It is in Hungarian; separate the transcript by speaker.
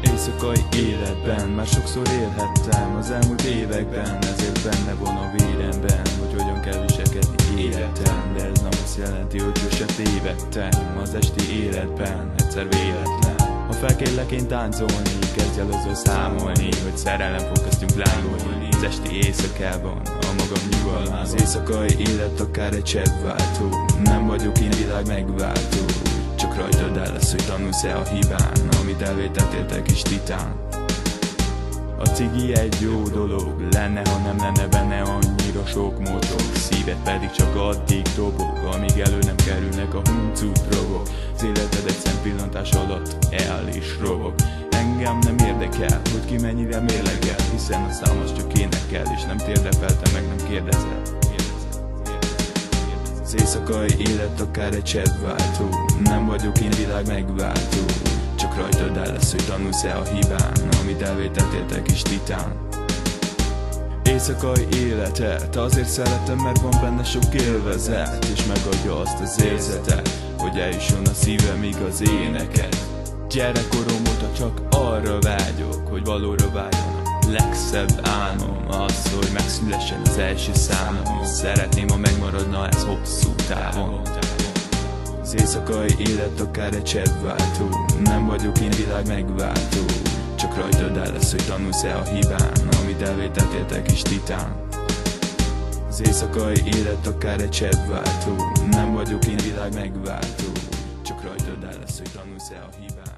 Speaker 1: Éjszakai életben már sokszor élhettem az elmúlt években, ezért benne van a véremben, hogy hogyan kell viselkedni életem. De ez nem azt jelenti, hogy sose tévedtem az esti életben, egyszer véletlen. Ha felkérlek én táncolni, kezdj el azzal számolni, hogy szerelem fog köztünk lángolni az esti éjszakában, a magam nyugalmában. Az éjszakai élet akár egy cseppváltó, nem vagyok én világ megváltó. Csak rajtad el lesz, hogy tanulsz-e a hibán, amit elvétettél te kis titán. A cigi egy jó dolog lenne, ha nem lenne benne annyira sok motor. Szíved pedig csak addig dobog, amíg elő nem kerülnek a huncut drogok. Az életed egy szempillantás alatt el is robog. Engem nem érdekel, hogy ki mennyire mérlegel, hiszen a szám az csak énekel, és nem térdefeltem, meg nem kérdezel. Az éjszakai élet akár egy cseppváltó, nem vagyok én világ megváltó. Csak rajtad el lesz, hogy tanulsz-e a hibán, amit elvétettél te kis titán. Éjszakai életet azért szeretem, mert van benne sok élvezet, és megadja azt az érzetet, hogy eljusson a szívemig az éneket. Gyerekkorom óta csak arra vágyok, hogy valóra váljanak. Legszebb álmom az, hogy megszülessen az első számom. Szeretném, ha megmaradna ez hosszú távon. Az éjszakai élet akár egy cseppváltó, nem vagyok én világ megváltó. Csak rajtad el lesz, hogy tanulsz-e a hibán, amit elvétettél te kis titán. Az éjszakai élet akár egy cseppváltó, nem vagyok én világ megváltó. Csak rajtad el lesz, hogy tanulsz-e a hibán.